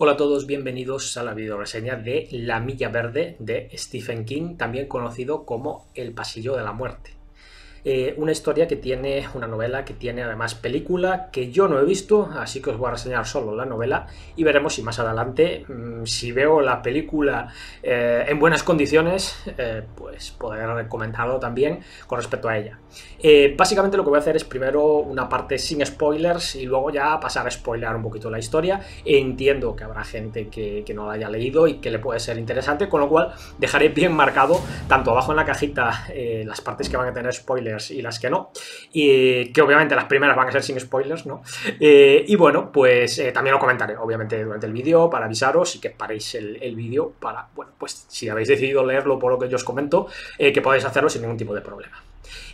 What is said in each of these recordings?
Hola a todos, bienvenidos a la videoreseña de La Milla Verde de Stephen King, también conocido como El Pasillo de la Muerte. Una historia que tiene, una novela que tiene además película que yo no he visto, así que os voy a reseñar solo la novela y veremos si más adelante, si veo la película en buenas condiciones, pues poder comentarlo también con respecto a ella. Básicamente lo que voy a hacer es primero una parte sin spoilers y luego ya pasar a spoilear un poquito la historia. Entiendo que habrá gente que no la haya leído y que le puede ser interesante, con lo cual dejaré bien marcado tanto abajo en la cajita las partes que van a tener spoilers y las que no, y que obviamente las primeras van a ser sin spoilers, ¿no? Y bueno, pues también lo comentaré obviamente durante el vídeo para avisaros y que paréis el vídeo para, bueno, pues si habéis decidido leerlo por lo que yo os comento, que podáis hacerlo sin ningún tipo de problema.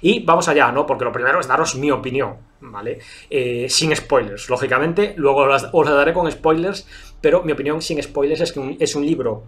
Y vamos allá, ¿no? Porque lo primero es daros mi opinión, ¿vale? Sin spoilers, lógicamente, luego os la daré con spoilers, pero mi opinión sin spoilers es que es un libro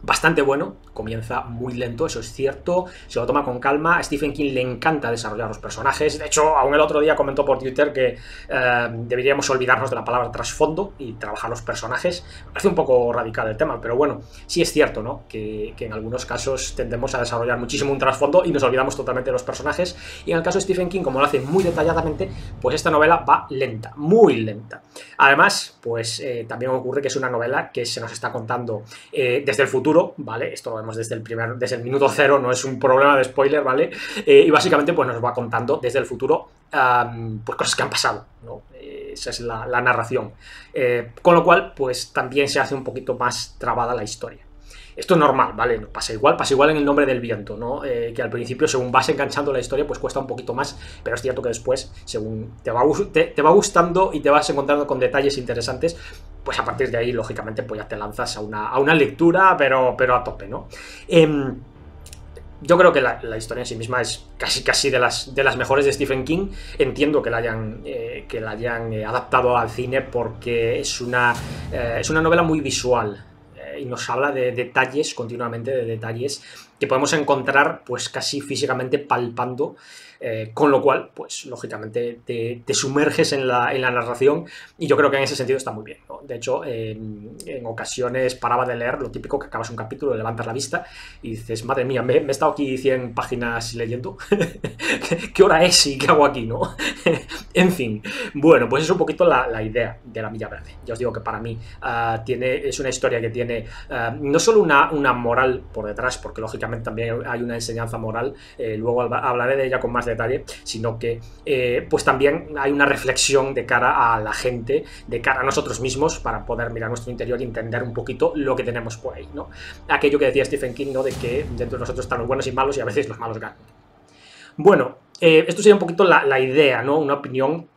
bastante bueno, comienza muy lento, eso es cierto, se lo toma con calma. A Stephen King le encanta desarrollar los personajes, de hecho, aún el otro día comentó por Twitter que deberíamos olvidarnos de la palabra trasfondo y trabajar los personajes. Me parece un poco radical el tema, pero bueno, sí es cierto, ¿no? Que en algunos casos tendemos a desarrollar muchísimo un trasfondo y nos olvidamos totalmente de los personajes, y en el caso de Stephen King, como lo hace muy detalladamente, pues esta novela va lenta, muy lenta. Además, pues también ocurre que es una novela que se nos está contando desde el futuro, ¿vale? Esto lo vemos desde el minuto cero, no es un problema de spoiler, ¿vale? Y básicamente pues nos va contando desde el futuro pues cosas que han pasado, ¿no? Esa es la narración. Con lo cual, pues también se hace un poquito más trabada la historia. Esto es normal, ¿vale? Pasa igual en El Nombre del Viento, ¿no? Que al principio, según vas enganchando la historia, pues cuesta un poquito más, pero es cierto que después, según te va gustando y te vas encontrando con detalles interesantes, pues a partir de ahí, lógicamente, pues ya te lanzas a una lectura, pero a tope, ¿no? Yo creo que la historia en sí misma es casi de las mejores de Stephen King. Entiendo que la hayan adaptado al cine porque es una novela muy visual, y nos habla de detalles, continuamente de detalles que podemos encontrar pues casi físicamente palpando, con lo cual pues lógicamente te sumerges en la narración, y yo creo que en ese sentido está muy bien, ¿no? De hecho, en ocasiones paraba de leer, lo típico que acabas un capítulo, levantas la vista y dices, madre mía, me he estado aquí 100 páginas leyendo, ¿qué hora es y qué hago aquí, no? En fin, bueno, pues es un poquito la idea de La Milla Verde. Ya os digo que para mí es una historia que tiene no solo una moral por detrás, porque lógicamente también hay una enseñanza moral, luego hablaré de ella con más detalle, sino que pues también hay una reflexión de cara a la gente, de cara a nosotros mismos, para poder mirar nuestro interior y entender un poquito lo que tenemos por ahí, ¿no? Aquello que decía Stephen King, ¿no? De que dentro de nosotros están los buenos y malos y a veces los malos ganan. Bueno, esto sería un poquito la idea, ¿no? Una opinión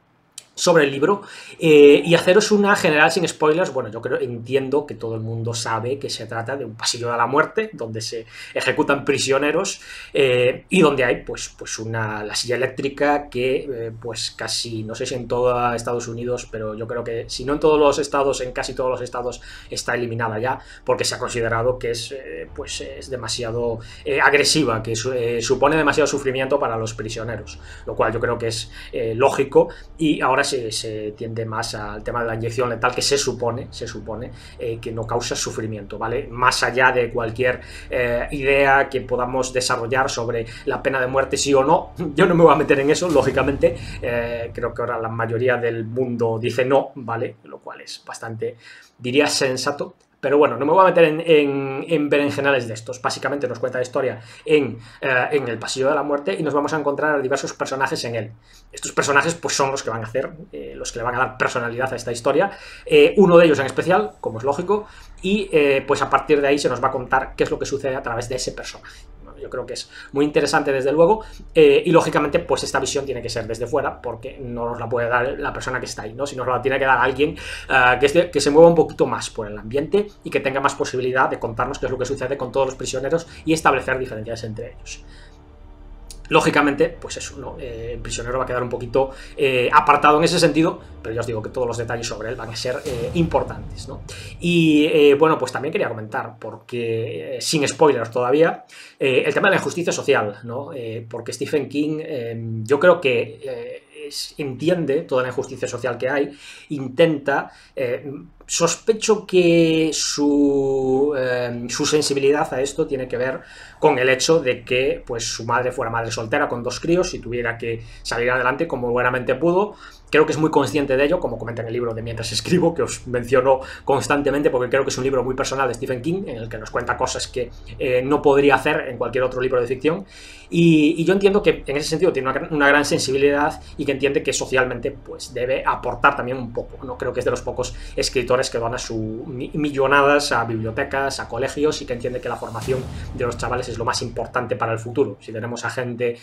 sobre el libro, y haceros una general sin spoilers. Bueno, entiendo que todo el mundo sabe que se trata de un pasillo de la muerte donde se ejecutan prisioneros, y donde hay pues la silla eléctrica que pues casi, no sé si en todo Estados Unidos, pero yo creo que si no en todos los estados, en casi todos los estados está eliminada ya, porque se ha considerado que es demasiado agresiva, que supone demasiado sufrimiento para los prisioneros, lo cual yo creo que es lógico, y ahora se tiende más al tema de la inyección letal, que se supone que no causa sufrimiento, ¿vale? Más allá de cualquier idea que podamos desarrollar sobre la pena de muerte, sí o no, yo no me voy a meter en eso, lógicamente. Creo que ahora la mayoría del mundo dice no, ¿vale? Lo cual es bastante, diría, sensato. Pero bueno, no me voy a meter en berenjenales de estos. Básicamente nos cuenta la historia en el Pasillo de la Muerte, y nos vamos a encontrar a diversos personajes en él. Estos personajes pues son los que van a hacer, los que le van a dar personalidad a esta historia. Uno de ellos en especial, como es lógico, y pues a partir de ahí se nos va a contar qué es lo que sucede a través de ese personaje. Yo creo que es muy interesante, desde luego, y lógicamente pues esta visión tiene que ser desde fuera, porque no nos la puede dar la persona que está ahí, ¿no? Sino nos la tiene que dar alguien que se mueva un poquito más por el ambiente y que tenga más posibilidad de contarnos qué es lo que sucede con todos los prisioneros y establecer diferencias entre ellos. Lógicamente, pues eso, ¿no? El prisionero va a quedar un poquito apartado en ese sentido, pero ya os digo que todos los detalles sobre él van a ser importantes, ¿no? Y bueno, pues también quería comentar, porque sin spoilers todavía, el tema de la injusticia social, ¿no? Porque Stephen King, yo creo que entiende toda la injusticia social que hay, intenta Sospecho que su sensibilidad a esto tiene que ver con el hecho de que pues, su madre fuera madre soltera con 2 críos y tuviera que salir adelante como buenamente pudo. Creo que es muy consciente de ello, como comenta en el libro de Mientras escribo, que os menciono constantemente porque creo que es un libro muy personal de Stephen King, en el que nos cuenta cosas que no podría hacer en cualquier otro libro de ficción. Y yo entiendo que en ese sentido tiene una gran sensibilidad y que entiende que socialmente pues, debe aportar también un poco, ¿no? Creo que es de los pocos escritores que dona sus millonadas a bibliotecas, a colegios, y que entiende que la formación de los chavales es lo más importante para el futuro. Si tenemos a gente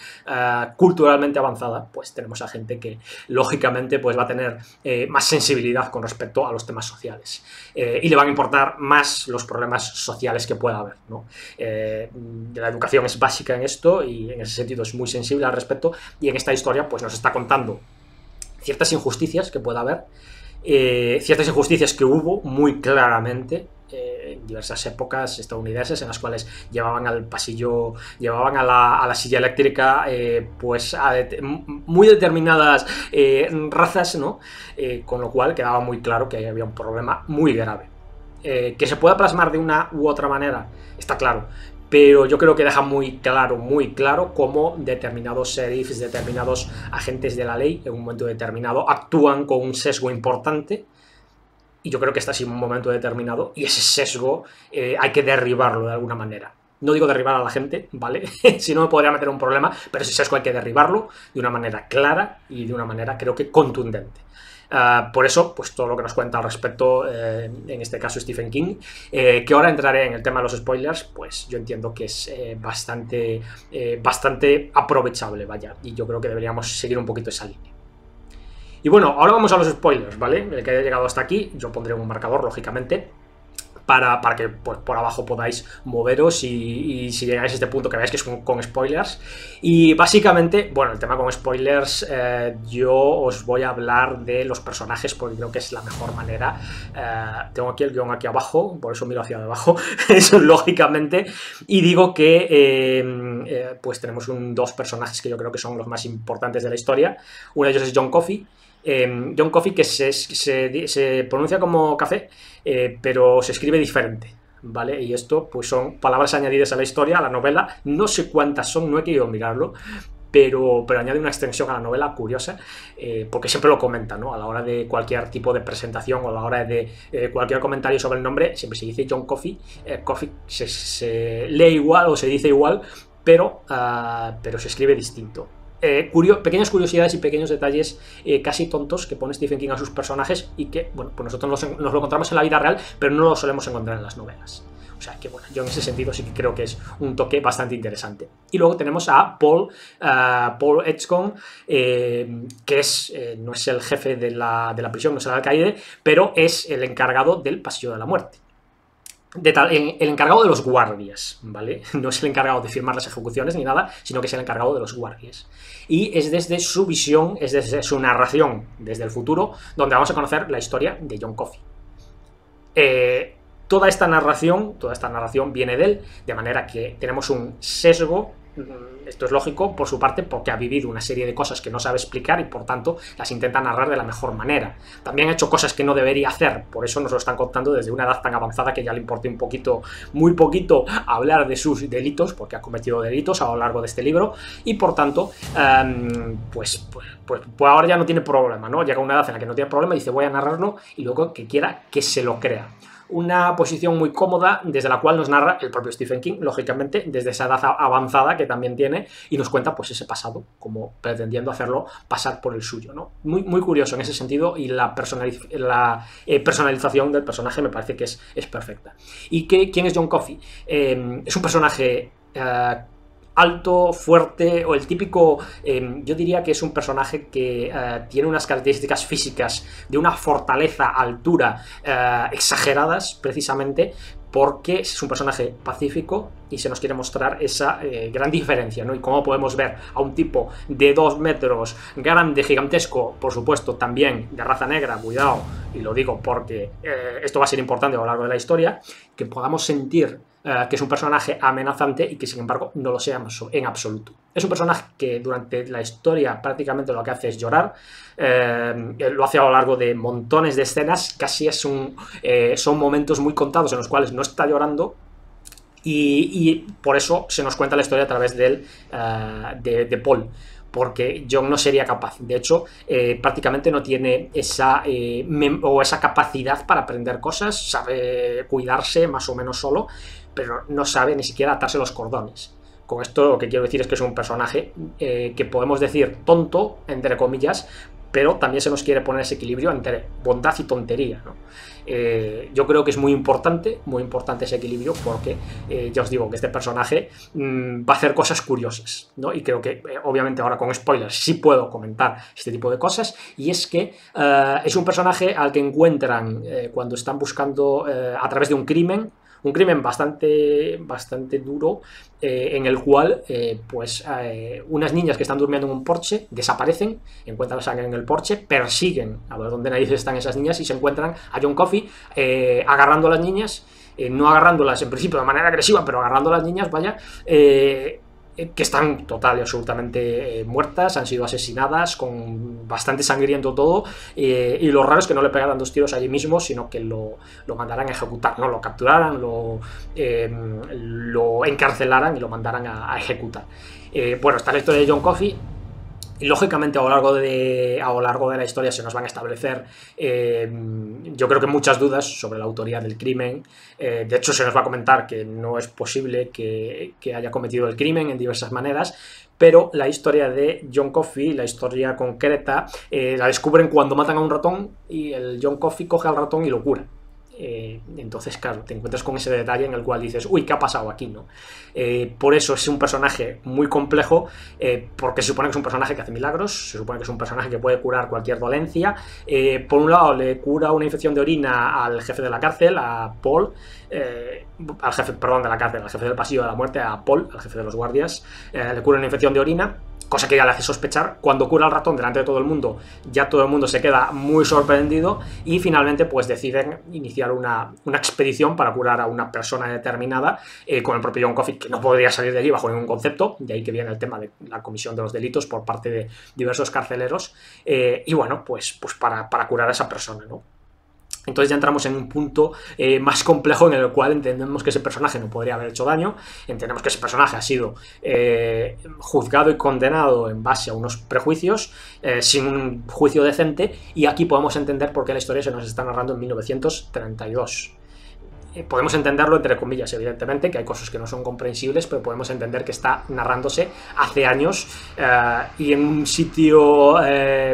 culturalmente avanzada, pues tenemos a gente que lógicamente pues va a tener más sensibilidad con respecto a los temas sociales y le van a importar más los problemas sociales que pueda haber, ¿no? La educación es básica en esto y en ese sentido es muy sensible al respecto, y en esta historia pues nos está contando ciertas injusticias que pueda haber, ciertas injusticias que hubo muy claramente en diversas épocas estadounidenses en las cuales llevaban al pasillo, llevaban a la silla eléctrica pues a muy determinadas razas, ¿no? Con lo cual quedaba muy claro que había un problema muy grave. Que se pueda plasmar de una u otra manera, está claro, pero yo creo que deja muy claro cómo determinados sheriffs, determinados agentes de la ley en un momento determinado actúan con un sesgo importante. Y yo creo que está así en un momento determinado, y ese sesgo hay que derribarlo de alguna manera. No digo derribar a la gente, ¿vale? Si no me podría meter un problema, pero ese sesgo hay que derribarlo de una manera clara y de una manera, creo que, contundente. Por eso, pues todo lo que nos cuenta al respecto, en este caso Stephen King, que ahora entraré en el tema de los spoilers, pues yo entiendo que es bastante aprovechable, vaya, y yo creo que deberíamos seguir un poquito esa línea. Y bueno, ahora vamos a los spoilers, ¿vale? El que haya llegado hasta aquí, yo pondré un marcador, lógicamente, para que pues, por abajo podáis moveros y si llegáis a este punto que veáis que es con spoilers. Y básicamente, bueno, el tema con spoilers, yo os voy a hablar de los personajes porque creo que es la mejor manera. Tengo aquí el guión aquí abajo, por eso miro hacia abajo, eso lógicamente, y digo que pues tenemos 2 personajes que yo creo que son los más importantes de la historia. Uno de ellos es John Coffey. John Coffey, que se pronuncia como café, pero se escribe diferente, ¿vale? Y esto pues son palabras añadidas a la historia, a la novela. No sé cuántas son, no he querido mirarlo, pero añade una extensión a la novela curiosa, porque siempre lo comenta, ¿no? A la hora de cualquier tipo de presentación o a la hora de cualquier comentario sobre el nombre, siempre se dice John Coffey. Coffey se lee igual o se dice igual, pero se escribe distinto. Pequeñas curiosidades y pequeños detalles casi tontos que pone Stephen King a sus personajes y que, bueno, pues nosotros nos lo encontramos en la vida real, pero no lo solemos encontrar en las novelas. O sea que, bueno, yo en ese sentido sí que creo que es un toque bastante interesante. Y luego tenemos a Paul Edgecombe, que no es el jefe de la prisión, no es el alcaide, pero es el encargado del Pasillo de la Muerte. El encargado de los guardias, ¿vale? No es el encargado de firmar las ejecuciones ni nada, sino que es el encargado de los guardias. Y es desde su visión, es desde su narración, desde el futuro, donde vamos a conocer la historia de John Coffey. Toda esta narración viene de él, de manera que tenemos un sesgo. Esto es lógico por su parte porque ha vivido una serie de cosas que no sabe explicar y por tanto las intenta narrar de la mejor manera. También ha hecho cosas que no debería hacer, por eso nos lo están contando desde una edad tan avanzada que ya le importa muy poquito hablar de sus delitos, porque ha cometido delitos a lo largo de este libro y por tanto pues ahora ya no tiene problema, ¿no? Llega a una edad en la que no tiene problema y dice voy a narrarlo y luego que quiera que se lo crea. Una posición muy cómoda desde la cual nos narra el propio Stephen King, lógicamente, desde esa edad avanzada que también tiene y nos cuenta pues ese pasado, como pretendiendo hacerlo pasar por el suyo, ¿no? Muy, muy curioso en ese sentido y la personalización del personaje me parece que es perfecta. ¿Y quién es John Coffey? Es un personaje alto, fuerte, o el típico, yo diría que es un personaje que tiene unas características físicas de una fortaleza, altura exageradas, precisamente porque es un personaje pacífico, y se nos quiere mostrar esa gran diferencia, ¿no? Y cómo podemos ver a un tipo de 2 metros, grande, gigantesco, por supuesto también de raza negra, cuidado, y lo digo porque esto va a ser importante a lo largo de la historia, que podamos sentir que es un personaje amenazante y que sin embargo no lo sea en absoluto. Es un personaje que durante la historia prácticamente lo que hace es llorar, lo hace a lo largo de montones de escenas, casi son momentos muy contados en los cuales no está llorando. Y por eso se nos cuenta la historia a través de Paul, porque Jon no sería capaz. De hecho, prácticamente no tiene esa capacidad para aprender cosas, sabe cuidarse más o menos solo, pero no sabe ni siquiera atarse los cordones. Con esto lo que quiero decir es que es un personaje que podemos decir tonto, entre comillas, pero también se nos quiere poner ese equilibrio entre bondad y tontería, ¿no? Yo creo que es muy importante ese equilibrio, porque ya os digo que este personaje va a hacer cosas curiosas, ¿no? Y creo que obviamente ahora con spoilers sí puedo comentar este tipo de cosas, y es que es un personaje al que encuentran cuando están buscando a través de un crimen bastante duro, en el cual unas niñas que están durmiendo en un porche desaparecen, encuentran la sangre en el porche, persiguen a ver dónde narices están esas niñas y se encuentran a Jon Coffey agarrando a las niñas, no agarrándolas en principio de manera agresiva, pero agarrando a las niñas, vaya, que están total y absolutamente muertas, han sido asesinadas, con bastante sangriento todo, y lo raro es que no le pegaran 2 tiros allí mismo, sino que lo mandaran a ejecutar, no lo capturaran, lo encarcelaran y lo mandaran a ejecutar. Bueno, está la historia de Jon Coffey. Y lógicamente a lo largo de la historia se nos van a establecer yo creo que muchas dudas sobre la autoría del crimen. De hecho se nos va a comentar que no es posible que haya cometido el crimen en diversas maneras, pero la historia de Jon Coffey, la historia concreta, la descubren cuando matan a un ratón y el Jon Coffey coge al ratón y lo cura. Entonces, claro, te encuentras con ese detalle en el cual dices, uy, ¿qué ha pasado aquí, no? Por eso es un personaje muy complejo, porque se supone que es un personaje que hace milagros, se supone que es un personaje que puede curar cualquier dolencia. Por un lado, le cura una infección de orina al jefe de la cárcel, a Paul, al jefe del pasillo de la muerte, a Paul, al jefe de los guardias, le cura una infección de orina, cosa que ya le hace sospechar. Cuando cura al ratón delante de todo el mundo, ya todo el mundo se queda muy sorprendido, y finalmente pues deciden iniciar una expedición para curar a una persona determinada, con el propio Jon Coffey, que no podría salir de allí bajo ningún concepto, de ahí que viene el tema de la comisión de los delitos por parte de diversos carceleros, y bueno, pues para curar a esa persona, ¿no? Entonces ya entramos en un punto más complejo, en el cual entendemos que ese personaje no podría haber hecho daño, entendemos que ese personaje ha sido juzgado y condenado en base a unos prejuicios, sin un juicio decente, y aquí podemos entender por qué la historia se nos está narrando en 1932. Podemos entenderlo entre comillas, evidentemente, que hay cosas que no son comprensibles, pero podemos entender que está narrándose hace años, y en un sitio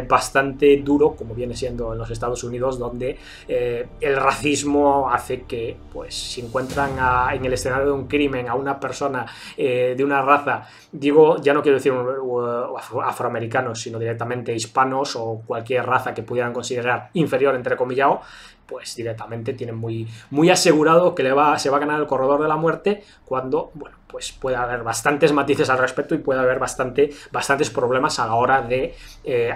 bastante duro, como viene siendo en los Estados Unidos, donde el racismo hace que, pues, si encuentran en el escenario de un crimen a una persona de una raza, digo, ya no quiero decir afroamericanos, sino directamente hispanos o cualquier raza que pudieran considerar inferior, entrecomillado, pues directamente tienen muy asegurado que se va a ganar el corredor de la muerte, cuando, bueno, pues puede haber bastantes matices al respecto y puede haber bastantes problemas a la hora de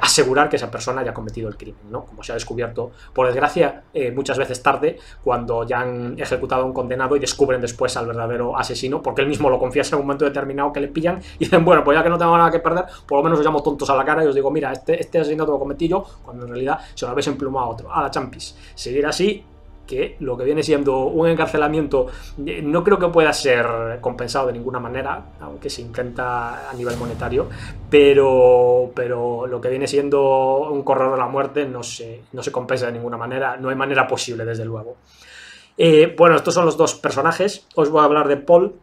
asegurar que esa persona haya cometido el crimen, ¿no? Como se ha descubierto, por desgracia, muchas veces tarde, cuando ya han ejecutado a un condenado y descubren después al verdadero asesino, porque él mismo lo confiesa en un momento determinado, que le pillan y dicen, bueno, pues ya que no tengo nada que perder, por lo menos os llamo tontos a la cara y os digo, mira, este asesinato lo cometí yo, cuando en realidad se lo habéis emplumado a otro, a la champis. Seguir así, que lo que viene siendo un encarcelamiento no creo que pueda ser compensado de ninguna manera, aunque se intenta a nivel monetario, pero lo que viene siendo un corredor de la muerte no se compensa de ninguna manera, no hay manera posible, desde luego. Bueno, estos son los dos personajes. Os voy a hablar de Paul.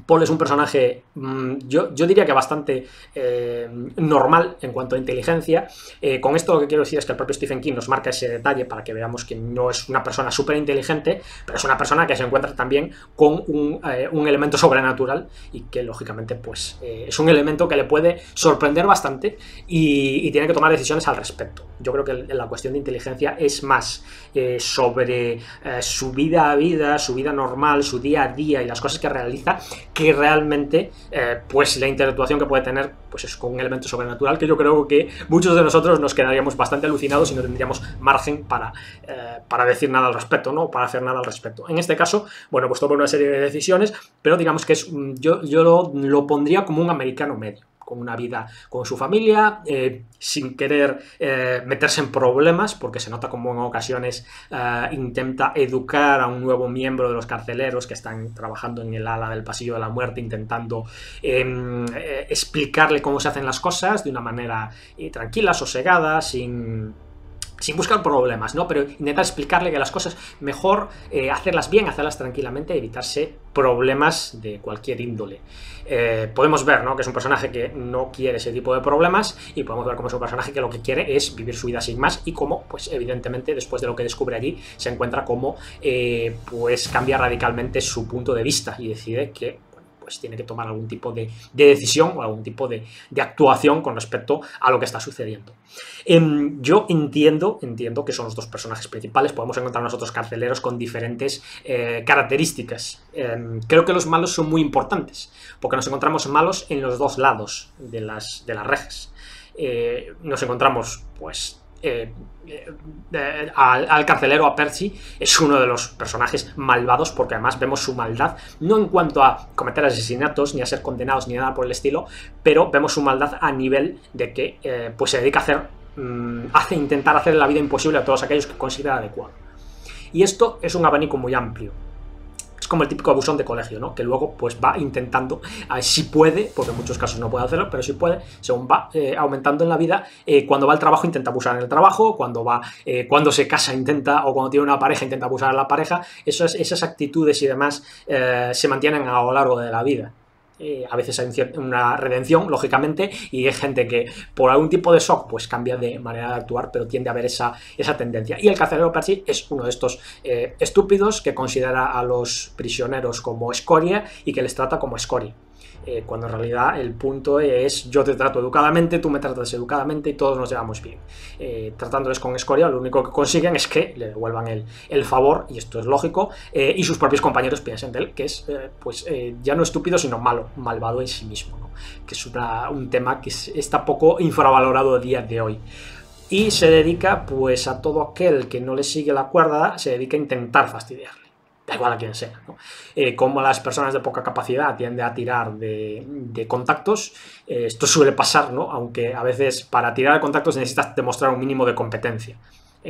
Paul es un personaje, yo diría que bastante normal en cuanto a inteligencia. Con esto lo que quiero decir es que el propio Stephen King nos marca ese detalle para que veamos que no es una persona súper inteligente, pero es una persona que se encuentra también con un elemento sobrenatural, y que lógicamente pues es un elemento que le puede sorprender bastante, y tiene que tomar decisiones al respecto. Yo creo que la cuestión de inteligencia es más sobre su vida a vida, su vida normal, su día a día y las cosas que realiza, que realmente pues la interactuación que puede tener pues es con un elemento sobrenatural, que yo creo que muchos de nosotros nos quedaríamos bastante alucinados y no tendríamos margen para decir nada al respecto, ¿no? Para hacer nada al respecto. En este caso, bueno, pues toma una serie de decisiones, pero digamos que es, yo lo pondría como un americano medio, con una vida con su familia, sin querer meterse en problemas, porque se nota como en ocasiones intenta educar a un nuevo miembro de los carceleros que están trabajando en el ala del pasillo de la muerte, intentando explicarle cómo se hacen las cosas de una manera tranquila, sosegada, sin buscar problemas, ¿no? Pero intentar explicarle que las cosas mejor hacerlas bien, hacerlas tranquilamente, evitarse problemas de cualquier índole. Podemos ver, ¿no?, que es un personaje que no quiere ese tipo de problemas, y podemos ver cómo es un personaje que lo que quiere es vivir su vida sin más, y cómo, pues evidentemente, después de lo que descubre allí, se encuentra cómo pues cambia radicalmente su punto de vista y decide que pues tiene que tomar algún tipo de decisión o algún tipo de actuación con respecto a lo que está sucediendo. Yo entiendo que son los dos personajes principales. Podemos encontrarnos otros carceleros con diferentes características. Creo que los malos son muy importantes, porque nos encontramos malos en los dos lados de las rejas. Nos encontramos, pues, al carcelero, a Percy, es uno de los personajes malvados, porque además vemos su maldad, no en cuanto a cometer asesinatos, ni a ser condenados, ni nada por el estilo, pero vemos su maldad a nivel de que pues se dedica a intentar hacer la vida imposible a todos aquellos que considera adecuado. Y esto es un abanico muy amplio. Es como el típico abusón de colegio, ¿no? Que luego pues va intentando, si puede, porque en muchos casos no puede hacerlo, pero si puede, según va aumentando en la vida, cuando va al trabajo intenta abusar en el trabajo, cuando se casa intenta, o cuando tiene una pareja intenta abusar en la pareja. Esas actitudes y demás se mantienen a lo largo de la vida. A veces hay una redención, lógicamente, y hay gente que por algún tipo de shock pues cambia de manera de actuar, pero tiende a haber esa tendencia. Y el carcelero Percy es uno de estos estúpidos que considera a los prisioneros como escoria y que les trata como escoria. Cuando en realidad el punto es: yo te trato educadamente, tú me tratas educadamente y todos nos llevamos bien. Tratándoles con escoria, lo único que consiguen es que le devuelvan el favor, y esto es lógico, y sus propios compañeros piensen de él que es ya no estúpido, sino malvado en sí mismo, ¿no? Que es un tema que está poco infravalorado a día de hoy. Y se dedica pues a todo aquel que no le sigue la cuerda, se dedica a intentar fastidiarle. Da igual a quien sea, ¿no? Como las personas de poca capacidad tienden a tirar de contactos, esto suele pasar, ¿no? Aunque a veces para tirar de contactos necesitas demostrar un mínimo de competencia.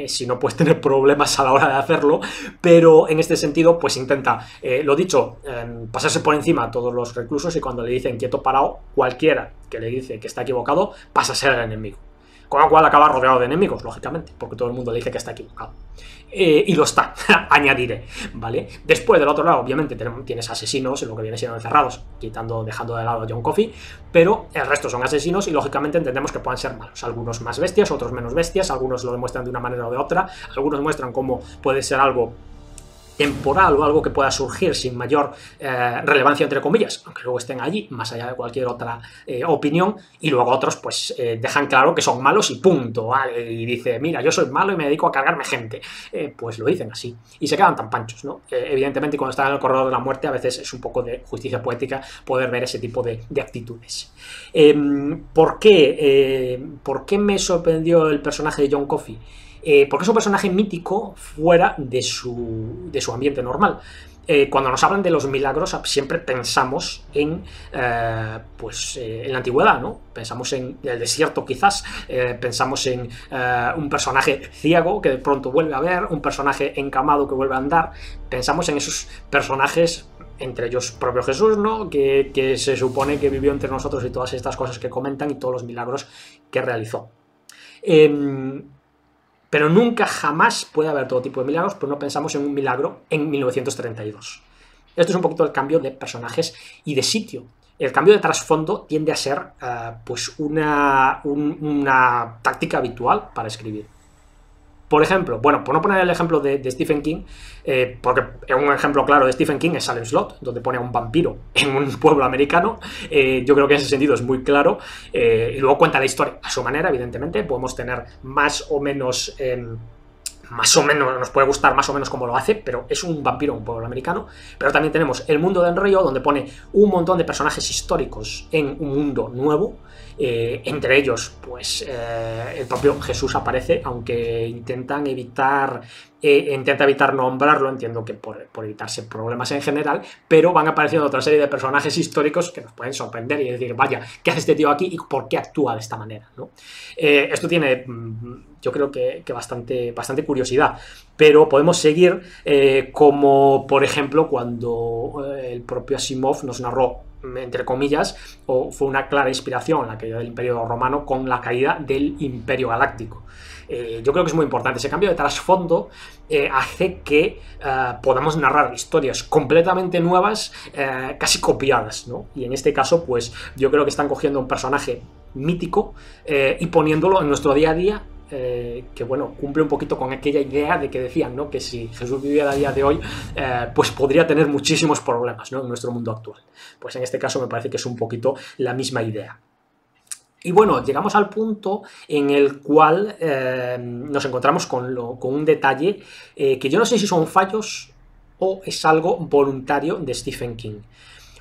Si no, puedes tener problemas a la hora de hacerlo, pero en este sentido pues intenta, lo dicho, pasarse por encima a todos los reclusos, y cuando le dicen quieto, parado, cualquiera que le dice que está equivocado pasa a ser el enemigo. Con lo cual acaba rodeado de enemigos, lógicamente, porque todo el mundo le dice que está equivocado. Y lo está, añadiré, ¿vale? Después, del otro lado, obviamente, tienes asesinos, lo que viene siendo encerrados, dejando de lado a John Coffey, pero el resto son asesinos y, lógicamente, entendemos que pueden ser malos. Algunos más bestias, otros menos bestias, algunos lo demuestran de una manera o de otra, algunos muestran cómo puede ser algo temporal o algo que pueda surgir sin mayor relevancia, entre comillas, aunque luego estén allí, más allá de cualquier otra opinión, y luego otros pues dejan claro que son malos y punto, ¿vale? Y dice: mira, yo soy malo y me dedico a cargarme gente, pues lo dicen así, y se quedan tan panchos, ¿no? Evidentemente, cuando están en el corredor de la muerte, a veces es un poco de justicia poética poder ver ese tipo de actitudes. ¿Por qué me sorprendió el personaje de John Coffey? Porque es un personaje mítico fuera de su ambiente normal. Cuando nos hablan de los milagros, siempre pensamos en la antigüedad, ¿no? Pensamos en el desierto, quizás, pensamos en un personaje ciego que de pronto vuelve a ver, un personaje encamado que vuelve a andar. Pensamos en esos personajes, entre ellos propio Jesús, ¿no? Que se supone que vivió entre nosotros, y todas estas cosas que comentan y todos los milagros que realizó. Pero nunca, jamás puede haber todo tipo de milagros, pero no pensamos en un milagro en 1932. Esto es un poquito el cambio de personajes y de sitio. El cambio de trasfondo tiende a ser pues una táctica habitual para escribir. Por ejemplo, bueno, por no poner el ejemplo de Stephen King, porque un ejemplo claro de Stephen King es Salem Slot, donde pone a un vampiro en un pueblo americano. Yo creo que en ese sentido es muy claro. Y luego cuenta la historia a su manera, evidentemente. Podemos tener más o menos nos puede gustar más o menos cómo lo hace, pero es un vampiro en un pueblo americano. Pero también tenemos El mundo del río, donde pone un montón de personajes históricos en un mundo nuevo. Entre ellos, pues el propio Jesús aparece, aunque intenta evitar nombrarlo, entiendo que por evitarse problemas en general, pero van apareciendo otra serie de personajes históricos que nos pueden sorprender y decir, vaya, ¿qué hace este tío aquí y por qué actúa de esta manera, ¿no? Esto tiene, yo creo que bastante curiosidad, pero podemos seguir como, por ejemplo, cuando el propio Asimov nos narró, entre comillas, o fue una clara inspiración la caída del Imperio Romano con la caída del Imperio Galáctico. Yo creo que es muy importante. Ese cambio de trasfondo hace que podamos narrar historias completamente nuevas, casi copiadas, ¿no? Y en este caso, pues yo creo que están cogiendo un personaje mítico y poniéndolo en nuestro día a día. Que bueno, cumple un poquito con aquella idea de que decían, ¿no?, que si Jesús viviera a día de hoy, pues podría tener muchísimos problemas, ¿no?, en nuestro mundo actual. Pues en este caso me parece que es un poquito la misma idea. Y bueno, llegamos al punto en el cual nos encontramos con un detalle que yo no sé si son fallos o es algo voluntario de Stephen King.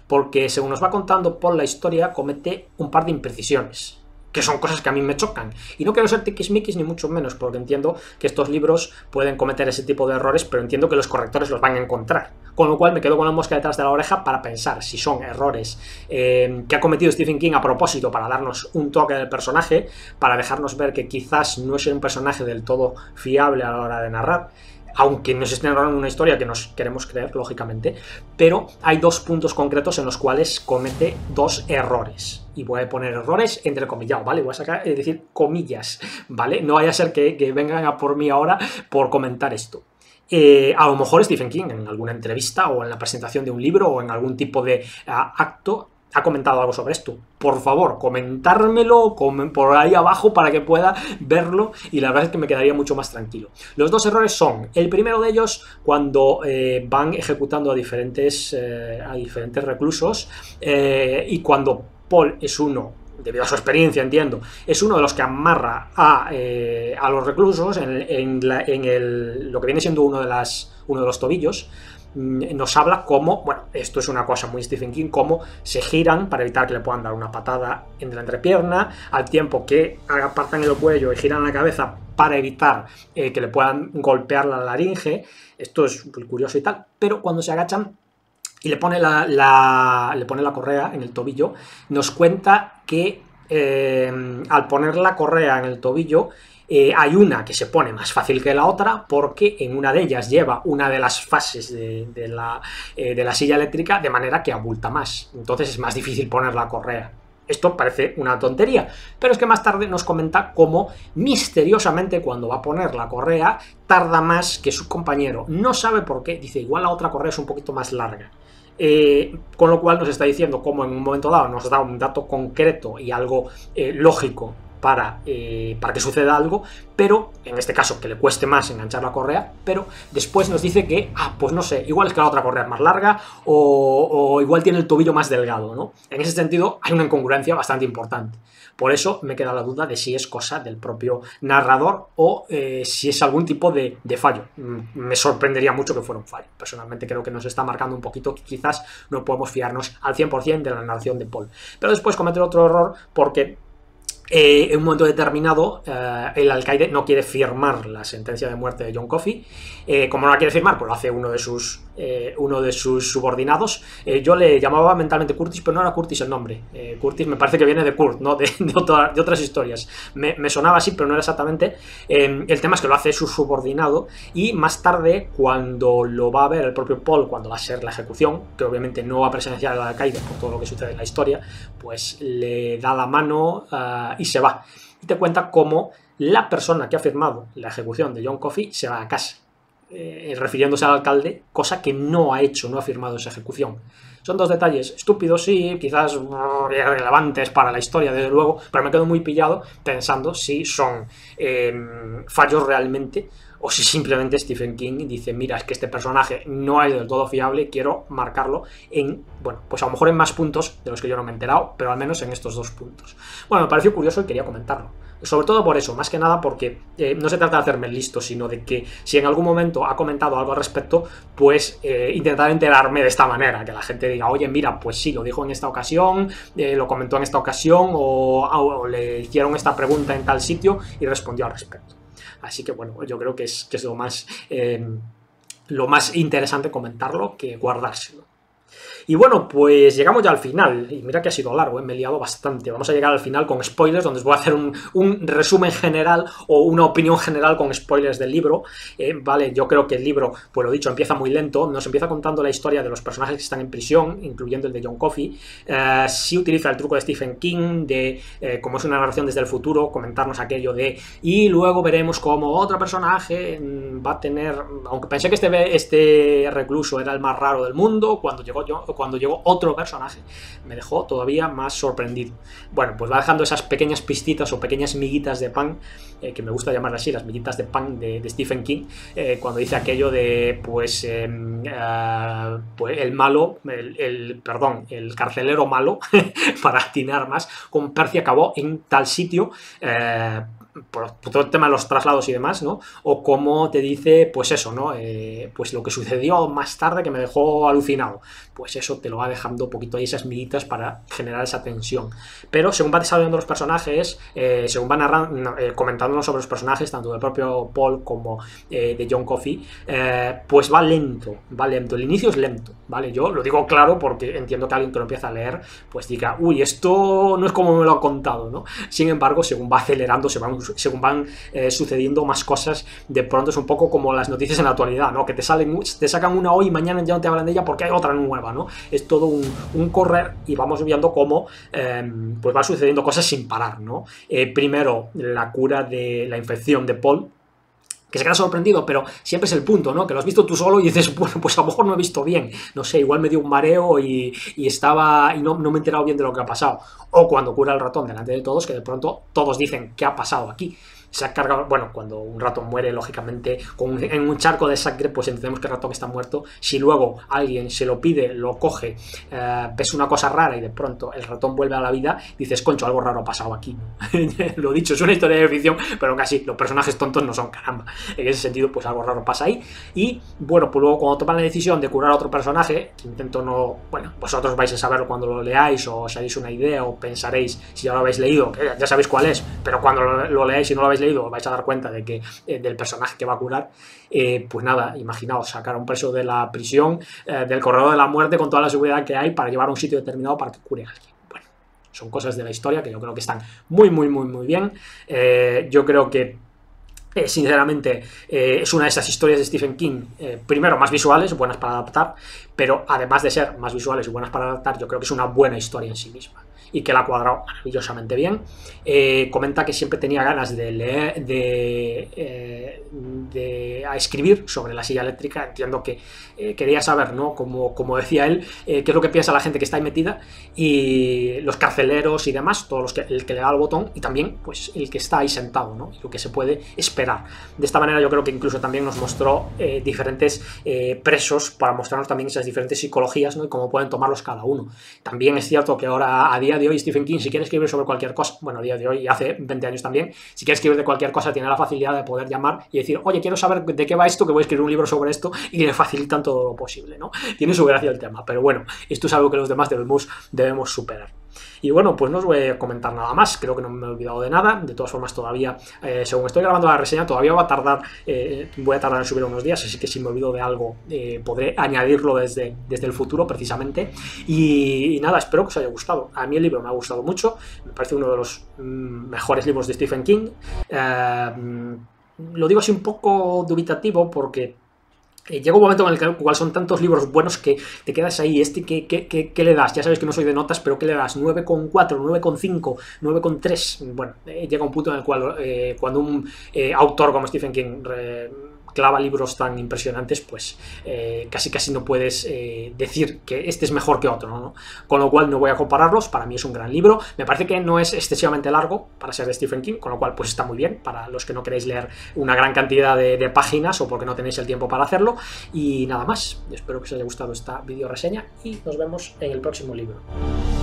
Porque según nos va contando Paul la historia, comete un par de imprecisiones, que son cosas que a mí me chocan. Y no quiero ser tiquismiquis ni mucho menos, porque entiendo que estos libros pueden cometer ese tipo de errores, pero entiendo que los correctores los van a encontrar. Con lo cual me quedo con la mosca detrás de la oreja para pensar si son errores que ha cometido Stephen King a propósito para darnos un toque del personaje, para dejarnos ver que quizás no es un personaje del todo fiable a la hora de narrar, aunque nos estén narrando una historia que nos queremos creer, lógicamente, pero hay dos puntos concretos en los cuales comete dos errores. Y voy a poner errores entrecomillados, ¿vale? Voy a sacar, es decir, comillas, ¿vale? No vaya a ser que vengan a por mí ahora por comentar esto. A lo mejor Stephen King en alguna entrevista o en la presentación de un libro o en algún tipo de acto ha comentado algo sobre esto. Por favor, comentármelo por ahí abajo para que pueda verlo y la verdad es que me quedaría mucho más tranquilo. Los dos errores son, el primero de ellos, cuando van ejecutando a diferentes reclusos y cuando Paul es uno, debido a su experiencia, entiendo, es uno de los que amarra a los reclusos en lo que viene siendo uno de los tobillos. Nos habla cómo, bueno, esto es una cosa muy Stephen King, cómo se giran para evitar que le puedan dar una patada en la entrepierna, al tiempo que apartan el cuello y giran la cabeza para evitar que le puedan golpear la laringe. Esto es muy curioso y tal, pero cuando se agachan y le pone la correa en el tobillo, nos cuenta que al poner la correa en el tobillo, hay una que se pone más fácil que la otra porque en una de ellas lleva una de las fases de la silla eléctrica, de manera que abulta más. Entonces es más difícil poner la correa. Esto parece una tontería, pero es que más tarde nos comenta cómo misteriosamente cuando va a poner la correa tarda más que su compañero. No sabe por qué, dice, igual la otra correa es un poquito más larga. Con lo cual nos está diciendo cómo en un momento dado nos da un dato concreto y algo lógico para que suceda algo, pero en este caso que le cueste más enganchar la correa, pero después nos dice que, pues no sé, igual es que la otra correa es más larga o igual tiene el tobillo más delgado, ¿no? En ese sentido hay una incongruencia bastante importante. Por eso me queda la duda de si es cosa del propio narrador o si es algún tipo de fallo. Me sorprendería mucho que fuera un fallo. Personalmente creo que nos está marcando un poquito que quizás no podemos fiarnos al 100% de la narración de Paul. Pero después comete otro error porque en un momento determinado el alcaide no quiere firmar la sentencia de muerte de John Coffey. Como no la quiere firmar, pues lo hace uno de sus subordinados. Yo le llamaba mentalmente Curtis, pero no era Curtis el nombre. Curtis me parece que viene de Kurt, ¿no? de otras historias. Me sonaba así, pero no era exactamente. El tema es que lo hace su subordinado y más tarde, cuando lo va a ver el propio Paul, cuando va a ser la ejecución, que obviamente no va a presenciar al alcaide por todo lo que sucede en la historia, pues le da la mano y se va. Y te cuenta cómo la persona que ha firmado la ejecución de John Coffey se va a casa. refiriéndose al alcalde, cosa que no ha hecho, no ha firmado esa ejecución. Son dos detalles estúpidos, sí, quizás irrelevantes para la historia, desde luego, pero me quedo muy pillado pensando si son fallos realmente o si simplemente Stephen King dice, mira, es que este personaje no es del todo fiable, quiero marcarlo en, bueno, pues a lo mejor en más puntos de los que yo no me he enterado, pero al menos en estos 2 puntos. Bueno, me pareció curioso y quería comentarlo. Sobre todo por eso, más que nada porque no se trata de hacerme listo, sino de que si en algún momento ha comentado algo al respecto, pues intentar enterarme de esta manera, que la gente diga, oye, mira, pues sí, lo dijo en esta ocasión, lo comentó en esta ocasión, o le hicieron esta pregunta en tal sitio y respondió al respecto. Así que bueno, yo creo que es lo más interesante comentarlo que guardárselo. Y bueno, pues llegamos ya al final, y mira que ha sido largo, me he liado bastante. Vamos a llegar al final con spoilers, donde os voy a hacer un resumen general o una opinión general con spoilers del libro. Vale, yo creo que el libro, pues lo dicho, empieza muy lento, nos empieza contando la historia de los personajes que están en prisión, incluyendo el de John Coffey. Sí utiliza el truco de Stephen King, de como es una narración desde el futuro, comentarnos aquello de, y luego veremos cómo otro personaje va a tener, aunque pensé que este recluso era el más raro del mundo, cuando llegó otro personaje, me dejó todavía más sorprendido. Bueno, pues va dejando esas pequeñas pistitas o pequeñas miguitas de pan, que me gusta llamar así, las miguitas de pan de Stephen King, cuando dice aquello de, pues el malo, el carcelero malo, para atinar más, con Percy acabó en tal sitio, por todo el tema de los traslados y demás, ¿no? O como te dice, pues eso, ¿no? Pues lo que sucedió más tarde que me dejó alucinado. Pues eso te lo va dejando un poquito ahí, esas miguitas para generar esa tensión. Pero según va desarrollando los personajes, según va narrando, comentándonos sobre los personajes, tanto del propio Paul como de John Coffey, pues va lento. El inicio es lento, ¿vale? Yo lo digo claro porque entiendo que alguien que lo empieza a leer, pues diga, uy, esto no es como me lo ha contado, ¿no? Sin embargo, según va acelerando, según van sucediendo más cosas, de pronto es un poco como las noticias en la actualidad, ¿no? Que te sacan una hoy y mañana ya no te hablan de ella porque hay otra nueva, ¿no? Es todo un correr y vamos viendo cómo pues van sucediendo cosas sin parar, ¿no? Primero, la cura de la infección de Paul, que se queda sorprendido, pero siempre es el punto, ¿no? Que lo has visto tú solo y dices, bueno, pues a lo mejor no he visto bien, no sé, igual me dio un mareo y no me he enterado bien de lo que ha pasado. O cuando cura el ratón delante de todos, que de pronto todos dicen, ¿qué ha pasado aquí? Se ha cargado, bueno, cuando un ratón muere, lógicamente, en un charco de sangre, pues entendemos que el ratón está muerto. Si luego alguien se lo pide, lo coge, ves una cosa rara y de pronto el ratón vuelve a la vida, dices, concho, algo raro ha pasado aquí. Lo dicho, es una historia de ficción, pero aún así, los personajes tontos no son, caramba. En ese sentido, pues algo raro pasa ahí. Y, bueno, pues luego cuando toman la decisión de curar a otro personaje, que intento no, bueno, vosotros vais a saberlo cuando lo leáis, o os haréis una idea, o pensaréis, si ya lo habéis leído, que ya sabéis cuál es, pero cuando lo leáis y no lo habéis leído, vais a dar cuenta de que del personaje que va a curar, pues nada, imaginaos sacar a un preso de la prisión, del corredor de la muerte, con toda la seguridad que hay para llevar a un sitio determinado para que cure a alguien. Bueno, son cosas de la historia que yo creo que están muy bien. Yo creo que sinceramente es una de esas historias de Stephen King, primero más visuales, buenas para adaptar, pero además de ser más visuales y buenas para adaptar, yo creo que es una buena historia en sí misma y que la ha cuadrado maravillosamente bien. Comenta que siempre tenía ganas de leer, a escribir sobre la silla eléctrica. Entiendo que quería saber, ¿no? Como decía él, qué es lo que piensa la gente que está ahí metida, y los carceleros y demás, el que le da el botón, y también pues el que está ahí sentado, ¿no? Y lo que se puede esperar. De esta manera yo creo que incluso también nos mostró diferentes presos, para mostrarnos también esas diferentes psicologías, ¿no? Y cómo pueden tomarlos cada uno. También es cierto que ahora, a día de hoy, Stephen King, si quiere escribir sobre cualquier cosa, bueno, a día de hoy y hace 20 años también, si quiere escribir de cualquier cosa, tiene la facilidad de poder llamar y decir, oye, quiero saber de qué va esto, que voy a escribir un libro sobre esto, y le facilitan todo lo posible, ¿no? Tiene su gracia el tema, pero bueno, esto es algo que los demás debemos superar. Y bueno, pues no os voy a comentar nada más, creo que no me he olvidado de nada. De todas formas, todavía, según estoy grabando la reseña, todavía voy a tardar en subir unos días, así que si me olvido de algo, podré añadirlo desde el futuro, precisamente. Y nada, espero que os haya gustado. A mí el libro me ha gustado mucho, me parece uno de los mejores libros de Stephen King. Lo digo así un poco dubitativo porque llega un momento en el cual son tantos libros buenos que te quedas ahí. ¿Qué le das? Ya sabéis que no soy de notas, pero ¿qué le das? 9,4, 9,5, 9,3. Bueno, llega un punto en el cual cuando un autor como Stephen King clava libros tan impresionantes, pues casi no puedes decir que este es mejor que otro, ¿no? Con lo cual no voy a compararlos. Para mí es un gran libro, me parece que no es excesivamente largo para ser de Stephen King, con lo cual pues está muy bien para los que no queréis leer una gran cantidad de páginas o porque no tenéis el tiempo para hacerlo. Y nada más, espero que os haya gustado esta video reseña y nos vemos en el próximo libro.